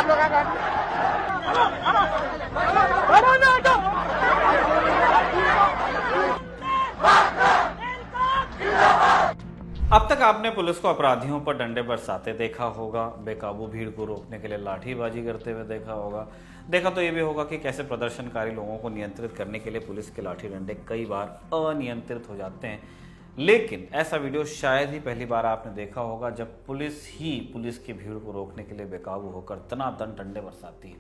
आप लोग अब तक आपने पुलिस को अपराधियों पर डंडे बरसाते देखा होगा, बेकाबू भीड़ को रोकने के लिए लाठीबाजी करते हुए देखा तो ये भी होगा कि कैसे प्रदर्शनकारी लोगों को नियंत्रित करने के लिए पुलिस के लाठी डंडे कई बार अनियंत्रित हो जाते हैं। लेकिन ऐसा वीडियो शायद ही पहली बार आपने देखा होगा जब पुलिस की भीड़ को रोकने के लिए बेकाबू होकर दनादन डंडे बरसाती है।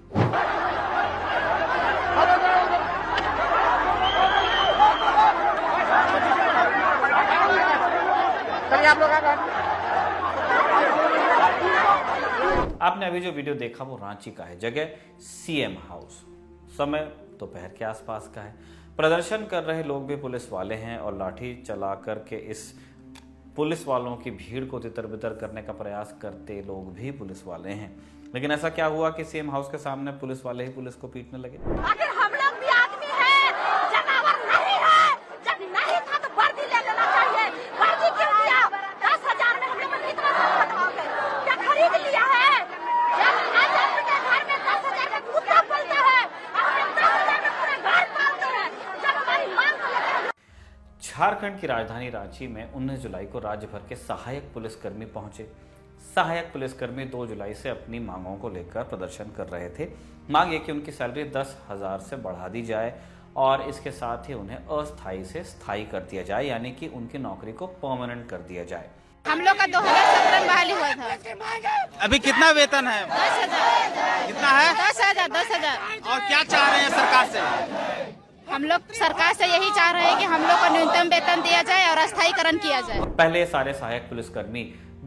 आप लोग आपने अभी जो वीडियो देखा वो रांची का है, जगह सीएम हाउस, समय दोपहर के आसपास का है। प्रदर्शन कर रहे लोग भी पुलिस वाले हैं और लाठी चला करके इस पुलिस वालों की भीड़ को तितर बितर करने का प्रयास करते लोग भी पुलिस वाले हैं। लेकिन ऐसा क्या हुआ कि सीएम हाउस के सामने पुलिस वाले ही पुलिस को पीटने लगे? आखिर हम लोग भी आदमी हैं, जानवर नहीं है। जब नहीं था तो वर्दी ले लेना चाहिए। वर्दी क्यों दिया? 10,000 में हम लोग इतना बताओगे? क्या खरीद लिया है? जब आज आपके घर में 10,000 का कुत्ता पलता है, हमने 10,000 में पूरा घर पालते हैं। जब हमारी मांग को लेकर झारखंड की राजधानी रांची में 19 जुलाई को राज्य भर के सहायक पुलिसकर्मी पहुंचे। सहायक पुलिसकर्मी 2 जुलाई से अपनी मांगों को लेकर प्रदर्शन कर रहे थे। मांग ये कि उनकी सैलरी 10,000 से बढ़ा दी जाए और इसके साथ ही उन्हें अस्थायी से स्थायी कर दिया जाए, यानी कि उनकी नौकरी को परमानेंट कर दिया जाए। हम लोग का 2017 में बहाली हुआ था। अभी कितना वेतन है? 10,000। कितना है? 10,000। और क्या चाह रहे हैं सरकार से? हम लोग सरकार से यही चाह रहे हैं कि हम लोग को न्यूनतम वेतन दिया जाए और अस्थायीकरण किया जाए। पहले सारे सहायक पुलिसकर्मी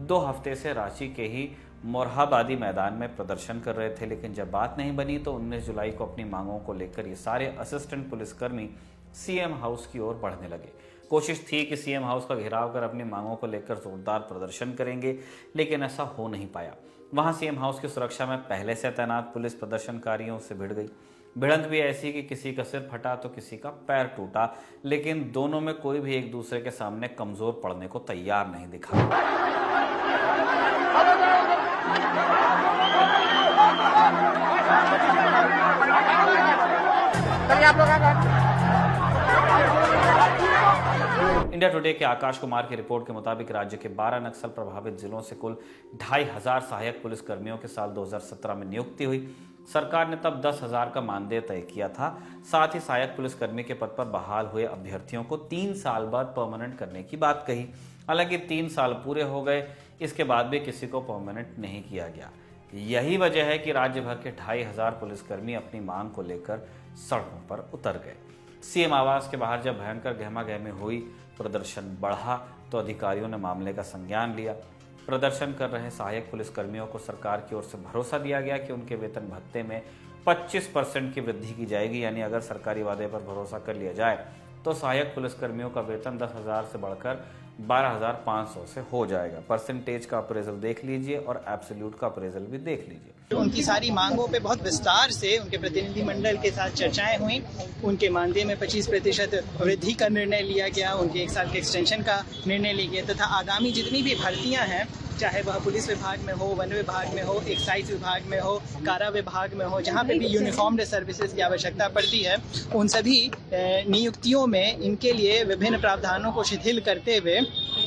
2 हफ्ते से रांची के ही मोरहाबादी मैदान में प्रदर्शन कर रहे थे, लेकिन जब बात नहीं बनी तो 19 जुलाई को अपनी मांगों को लेकर ये सारे असिस्टेंट पुलिसकर्मी सीएम हाउस की ओर बढ़ने लगे। कोशिश थी कि सीएम हाउस का घेराव कर अपनी मांगों को लेकर जोरदार प्रदर्शन करेंगे, लेकिन ऐसा हो नहीं पाया। वहां सीएम हाउस की सुरक्षा में पहले से तैनात पुलिस प्रदर्शनकारियों से भिड़ गई। भिड़ंत भी ऐसी कि किसी का सिर फटा तो किसी का पैर टूटा, लेकिन दोनों में कोई भी एक दूसरे के सामने कमजोर पड़ने को तैयार नहीं दिखा। आप लोग इंडिया टुडे के आकाश कुमार की रिपोर्ट के मुताबिक राज्य के 12 नक्सल प्रभावित जिलों से कुल 2,500 सहायक पुलिसकर्मियों के साल 2017 में नियुक्ति हुई। सरकार ने तब 10,000 का मानदेय तय किया था। साथ ही सहायक पुलिसकर्मी के पद पर बहाल हुए अभ्यर्थियों को 3 साल बाद परमानेंट करने की बात कही। हालांकि 3 साल पूरे हो गए, इसके बाद भी किसी को परमानेंट नहीं किया गया। यही वजह है कि राज्य भर के 2,500 पुलिसकर्मी अपनी मांग को लेकर सड़कों पर उतर गए। सीएम आवास के बाहर जब भयंकर गहमागहमी हुई, प्रदर्शन बढ़ा तो अधिकारियों ने मामले का संज्ञान लिया। प्रदर्शन कर रहे सहायक पुलिसकर्मियों को सरकार की ओर से भरोसा दिया गया कि उनके वेतन भत्ते में 25% की वृद्धि की जाएगी, यानी अगर सरकारी वादे पर भरोसा कर लिया जाए तो सहायक पुलिसकर्मियों का वेतन 10,000 से बढ़कर 12,500 से हो जाएगा। परसेंटेज का अप्रेजल देख लीजिए और एब्सोल्यूट का अप्रेजल भी देख लीजिए। उनकी सारी मांगों पे बहुत विस्तार से उनके प्रतिनिधि मंडल के साथ चर्चाएं हुई। उनके मानदेय में 25% वृद्धि का निर्णय लिया गया, उनके 1 साल के एक्सटेंशन का निर्णय लिया गया तथा आगामी जितनी भी भर्तियां हैं, चाहे वह पुलिस विभाग में हो, वन विभाग में हो, एक्साइज विभाग में हो, कारा विभाग में हो, जहां पे भी यूनिफॉर्म्ड सर्विसेज की आवश्यकता पड़ती है, उन सभी नियुक्तियों में इनके लिए विभिन्न प्रावधानों को शिथिल करते हुए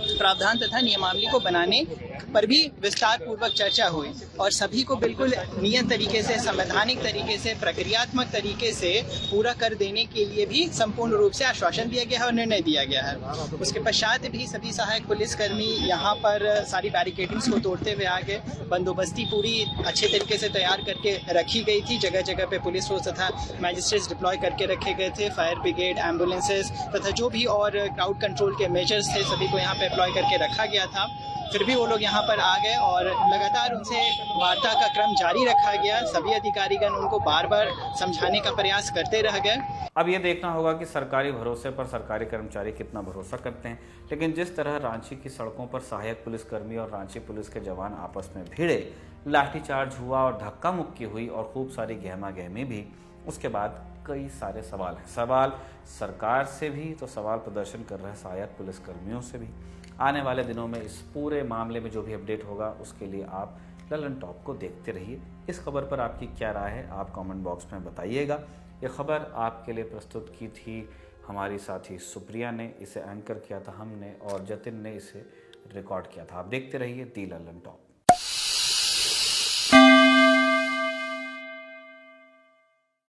प्रावधान तथा नियमावली को बनाने पर भी विस्तार पूर्वक चर्चा हुई और सभी को बिल्कुल नियत तरीके से, संवैधानिक तरीके से, प्रक्रियात्मक तरीके से पूरा कर देने के लिए भी संपूर्ण रूप से आश्वासन दिया गया है और निर्णय दिया गया है। उसके पश्चात भी सभी सहायक पुलिसकर्मी यहाँ पर सारी बैरिकेडिंग्स को तोड़ते हुए आगे। बंदोबस्ती पूरी अच्छे तरीके से तैयार करके रखी गई थी। जगह जगह पे पुलिस फोर्स तथा मैजिस्ट्रेट्स डिप्लॉय करके रखे गए थे। फायर ब्रिगेड, एम्बुलेंसेज तथा जो भी और क्राउड कंट्रोल के मेजर्स थे, सभी को यहाँ पे अप्लॉय करके रखा गया था। फिर भी वो लोग यहाँ पर आ गए और लगातार उनसे वार्ता का क्रम जारी रखा गया। सभी अधिकारीगण उनको बार बार समझाने का प्रयास करते रह गए। अब ये देखना होगा कि सरकारी भरोसे पर सरकारी कर्मचारी कितना भरोसा करते हैं। लेकिन जिस तरह रांची की सड़कों पर सहायक पुलिसकर्मी और रांची पुलिस के जवान आपस में भिड़े, लाठीचार्ज हुआ और धक्का मुक्की हुई और खूब सारी गहमा-गहमी भी, उसके बाद कई सारे सवाल हैं। सवाल सरकार से भी तो सवाल प्रदर्शन कर रहे सहायक पुलिसकर्मियों से भी। आने वाले दिनों में इस पूरे मामले में जो भी अपडेट होगा उसके लिए आप ललन टॉप को देखते रहिए। इस खबर पर आपकी क्या राय है, आप कमेंट बॉक्स में बताइएगा। ये खबर आपके लिए प्रस्तुत की थी हमारी साथी सुप्रिया ने, इसे एंकर किया था हमने और जतिन ने इसे रिकॉर्ड किया था। आप देखते रहिए दी ललन टॉप।